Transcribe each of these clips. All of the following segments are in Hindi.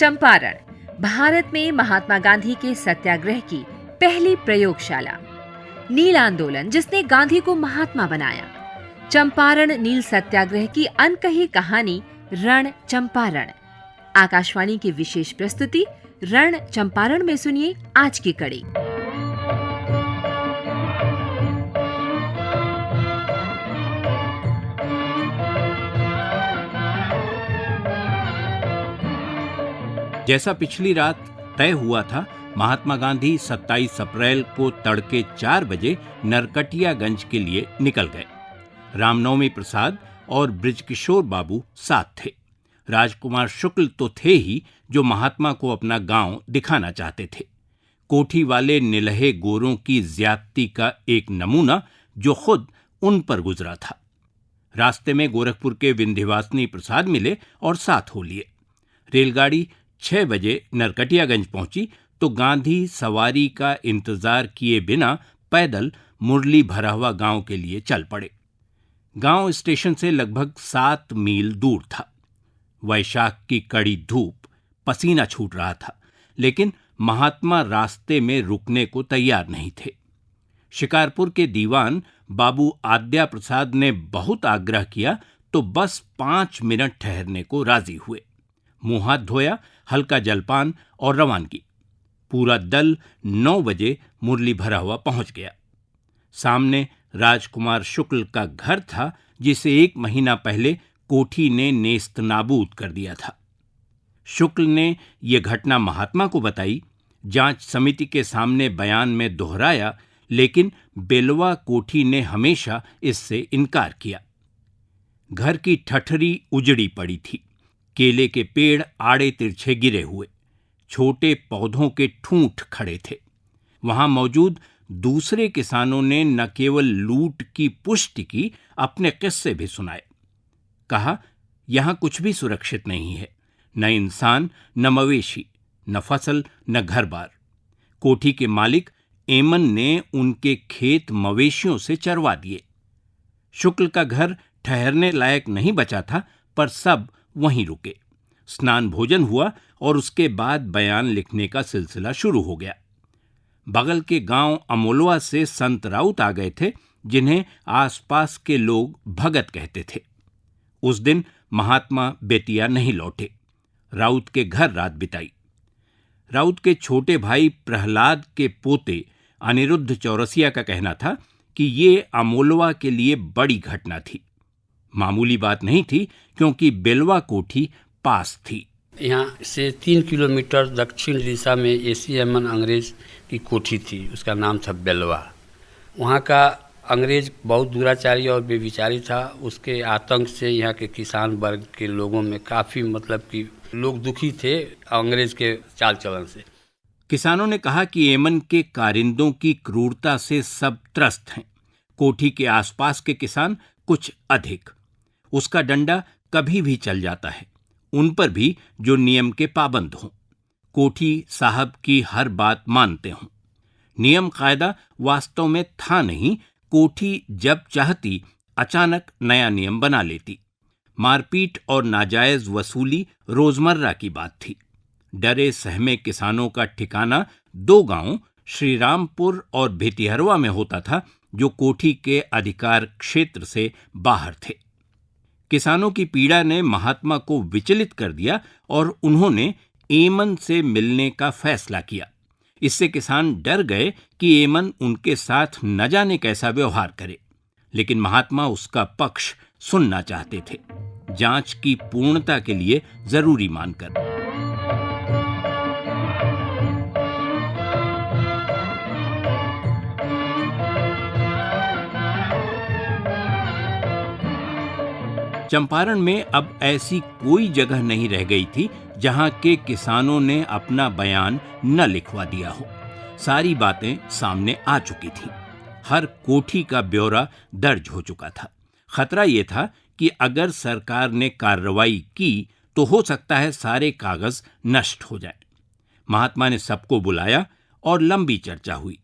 चंपारण भारत में महात्मा गांधी के सत्याग्रह की पहली प्रयोगशाला। नील आंदोलन जिसने गांधी को महात्मा बनाया। चंपारण नील सत्याग्रह की अनकही कहानी रण चंपारण। आकाशवाणी की विशेष प्रस्तुति रण चंपारण में सुनिए आज की कड़ी। जैसा पिछली रात तय हुआ था, महात्मा गांधी 27 अप्रैल को तड़के 4 बजे नरकटियागंज के लिए निकल गए। रामनवमी प्रसाद और बृजकिशोर बाबू साथ थे। राजकुमार शुक्ल तो थे ही, जो महात्मा को अपना गांव दिखाना चाहते थे। कोठी वाले निलहे गोरों की ज्यादती का एक नमूना जो खुद उन पर गुजरा था। रास्ते में गोरखपुर के विंध्यवासिनी प्रसाद मिले और साथ हो लिए। रेलगाड़ी 6 बजे नरकटियागंज पहुंची तो गांधी सवारी का इंतजार किए बिना पैदल मुरली भरावा गांव के लिए चल पड़े। गांव स्टेशन से लगभग 7 मील दूर था। वैशाख की कड़ी धूप, पसीना छूट रहा था, लेकिन महात्मा रास्ते में रुकने को तैयार नहीं थे। शिकारपुर के दीवान बाबू आद्या प्रसाद ने बहुत आग्रह किया तो बस 5 मिनट ठहरने को राजी हुए। मुंह हाथ धोया, हल्का जलपान और रवानगी। पूरा दल 9 बजे मुरली भरावा पहुंच गया। सामने राजकुमार शुक्ल का घर था, जिसे 1 महीना पहले कोठी ने नेस्त नाबूद कर दिया था। शुक्ल ने यह घटना महात्मा को बताई, जांच समिति के सामने बयान में दोहराया, लेकिन बेलवा कोठी ने हमेशा इससे इनकार किया। घर की ठठरी उजड़ी पड़ी थी। केले के पेड़ आड़े तिरछे गिरे हुए, छोटे पौधों के ठूंठ खड़े थे। वहां मौजूद दूसरे किसानों ने न केवल लूट की पुष्टि की, अपने किस्से भी सुनाए। कहा, यहां कुछ भी सुरक्षित नहीं है, न इंसान, न मवेशी, न फसल, न घर बार। कोठी के मालिक एमन ने उनके खेत मवेशियों से चरवा दिए। शुक्ल का घर ठहरने लायक नहीं बचा था, पर सब वहीं रुके। स्नान भोजन हुआ और उसके बाद बयान लिखने का सिलसिला शुरू हो गया। बगल के गांव अमोलवा से संत राउत आ गए थे, जिन्हें आसपास के लोग भगत कहते थे। उस दिन महात्मा बेतिया नहीं लौटे। राउत के घर रात बिताई। राउत के छोटे भाई प्रहलाद के पोते अनिरुद्ध चौरसिया का कहना था कि ये अमोलवा के लिए बड़ी घटना थी। मामूली बात नहीं थी, क्योंकि बेलवा कोठी पास थी। यहाँ से 3 किलोमीटर दक्षिण दिशा में एसी एमन अंग्रेज की कोठी थी, उसका नाम था बेलवा। वहाँ का अंग्रेज बहुत दुराचारी और बेविचारी था। उसके आतंक से यहाँ के किसान वर्ग के लोगों में काफ़ी कि लोग दुखी थे अंग्रेज के चाल चलन से। किसानों ने कहा कि एमन के कारिंदों की क्रूरता से सब त्रस्त हैं। कोठी के आसपास के किसान कुछ अधिक। उसका डंडा कभी भी चल जाता है, उन पर भी जो नियम के पाबंद हों, कोठी साहब की हर बात मानते हों। नियम कायदा वास्तव में था नहीं। कोठी जब चाहती अचानक नया नियम बना लेती। मारपीट और नाजायज वसूली रोजमर्रा की बात थी। डरे सहमे किसानों का ठिकाना 2 गांव श्रीरामपुर और भितिहरवा में होता था, जो कोठी के अधिकार क्षेत्र से बाहर थे। किसानों की पीड़ा ने महात्मा को विचलित कर दिया और उन्होंने एमन से मिलने का फैसला किया। इससे किसान डर गए कि एमन उनके साथ न जाने कैसा व्यवहार करे, लेकिन महात्मा उसका पक्ष सुनना चाहते थे, जांच की पूर्णता के लिए जरूरी मानकर। चंपारण में अब ऐसी कोई जगह नहीं रह गई थी जहां के किसानों ने अपना बयान न लिखवा दिया हो। सारी बातें सामने आ चुकी थीं। हर कोठी का ब्यौरा दर्ज हो चुका था। खतरा यह था कि अगर सरकार ने कार्रवाई की तो हो सकता है सारे कागज नष्ट हो जाए। महात्मा ने सबको बुलाया और लंबी चर्चा हुई।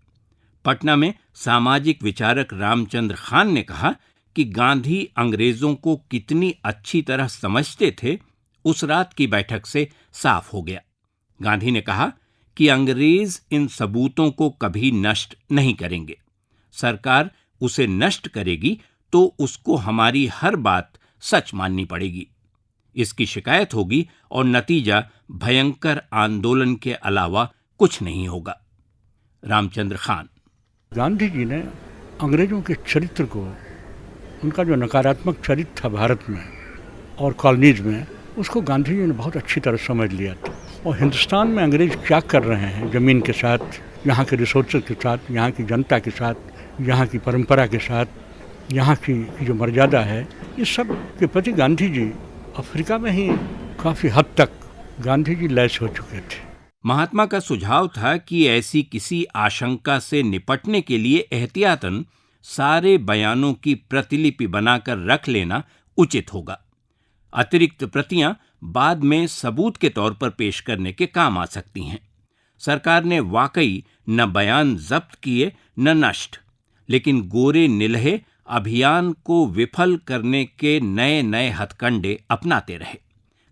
पटना में सामाजिक विचारक रामचंद्र खान ने कहा कि गांधी अंग्रेजों को कितनी अच्छी तरह समझते थे, उस रात की बैठक से साफ हो गया। गांधी ने कहा कि अंग्रेज इन सबूतों को कभी नष्ट नहीं करेंगे। सरकार उसे नष्ट करेगी तो उसको हमारी हर बात सच माननी पड़ेगी। इसकी शिकायत होगी और नतीजा भयंकर आंदोलन के अलावा कुछ नहीं होगा। रामचंद्र खान। गांधी जी ने अंग्रेजों के चरित्र को, उनका जो नकारात्मक चरित्र था भारत में और कॉलोनीज में, उसको गांधी जी ने बहुत अच्छी तरह समझ लिया था। और हिंदुस्तान में अंग्रेज क्या कर रहे हैं ज़मीन के साथ, यहाँ के रिसोर्सेज के साथ, यहाँ की जनता के साथ, यहाँ की परंपरा के साथ, यहाँ की जो मर्यादा है, इस सब के प्रति गांधी जी अफ्रीका में ही काफ़ी हद तक गांधी जी लैस हो चुके थे। महात्मा का सुझाव था कि ऐसी किसी आशंका से निपटने के लिए एहतियातन सारे बयानों की प्रतिलिपि बनाकर रख लेना उचित होगा। अतिरिक्त प्रतियां बाद में सबूत के तौर पर पेश करने के काम आ सकती हैं। सरकार ने वाकई न बयान जब्त किए न नष्ट, लेकिन गोरे निलहे अभियान को विफल करने के नए नए हथकंडे अपनाते रहे,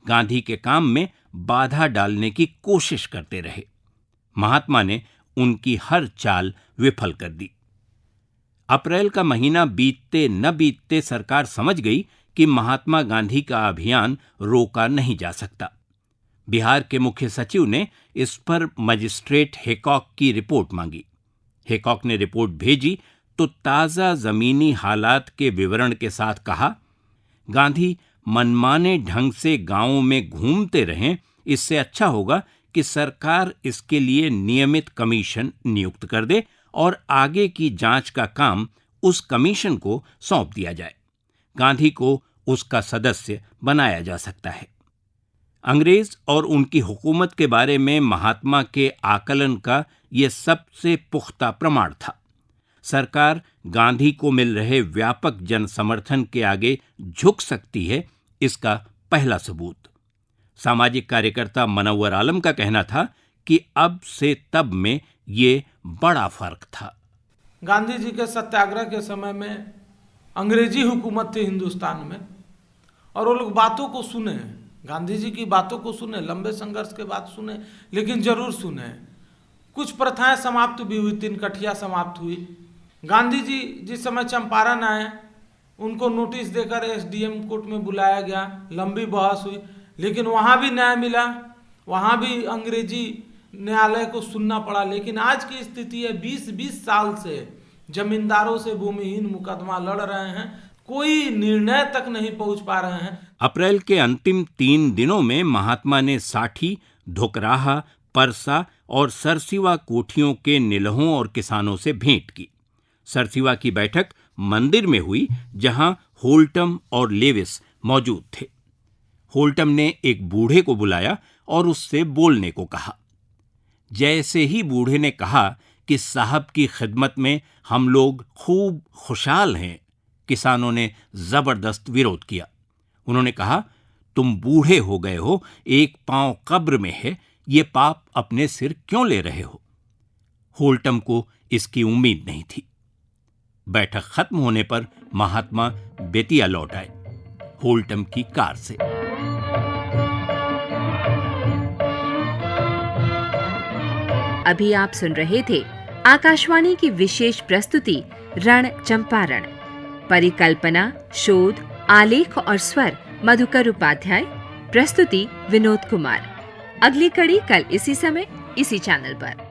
गांधी के काम में बाधा डालने की कोशिश करते रहे। महात्मा ने उनकी हर चाल विफल कर दी। अप्रैल का महीना बीतते न बीतते सरकार समझ गई कि महात्मा गांधी का अभियान रोका नहीं जा सकता। बिहार के मुख्य सचिव ने इस पर मजिस्ट्रेट हैकॉक की रिपोर्ट मांगी। हैकॉक ने रिपोर्ट भेजी तो ताजा जमीनी हालात के विवरण के साथ कहा, गांधी मनमाने ढंग से गांवों में घूमते रहें, इससे अच्छा होगा कि सरकार इसके लिए नियमित कमीशन नियुक्त कर दे और आगे की जांच का काम उस कमीशन को सौंप दिया जाए। गांधी को उसका सदस्य बनाया जा सकता है। अंग्रेज और उनकी हुकूमत के बारे में महात्मा के आकलन का यह सबसे पुख्ता प्रमाण था। सरकार गांधी को मिल रहे व्यापक जन समर्थन के आगे झुक सकती है, इसका पहला सबूत। सामाजिक कार्यकर्ता मनव्वर आलम का कहना था कि अब से तब में ये बड़ा फर्क था। गांधी जी के सत्याग्रह के समय में अंग्रेजी हुकूमत थी हिंदुस्तान में, और वो लोग बातों को सुने, गांधी जी की बातों को सुने, लंबे संघर्ष के बाद सुने, लेकिन जरूर सुने। कुछ प्रथाएं समाप्त भी हुई, 3 कठिया समाप्त हुई। गांधी जी जिस समय चंपारण आए, उनको नोटिस देकर एसडीएम कोर्ट में बुलाया गया, लंबी बहस हुई, लेकिन वहाँ भी न्याय मिला, वहाँ भी अंग्रेजी न्यायालय को सुनना पड़ा। लेकिन आज की स्थिति है 20-20 साल से जमींदारों से भूमिहीन मुकदमा लड़ रहे हैं, कोई निर्णय तक नहीं पहुंच पा रहे हैं। अप्रैल के अंतिम 3 दिनों में महात्मा ने साठी, धोकराहा, परसा और सरसिवा कोठियों के निलहों और किसानों से भेंट की। सरसिवा की बैठक मंदिर में हुई, जहां होल्टम और लेविस मौजूद थे। होल्टम ने एक बूढ़े को बुलाया और उससे बोलने को कहा। जैसे ही बूढ़े ने कहा कि साहब की खिदमत में हम लोग खूब खुशहाल हैं, किसानों ने जबरदस्त विरोध किया। उन्होंने कहा, तुम बूढ़े हो गए हो, एक पांव कब्र में है, ये पाप अपने सिर क्यों ले रहे हो? होल्टम को इसकी उम्मीद नहीं थी। बैठक खत्म होने पर महात्मा बेतिया लौट आए, होल्टम की कार से। अभी आप सुन रहे थे आकाशवाणी की विशेष प्रस्तुति रण चंपारण। परिकल्पना, शोध, आलेख और स्वर मधुकर उपाध्याय। प्रस्तुति विनोद कुमार। अगली कड़ी कल इसी समय इसी चैनल पर।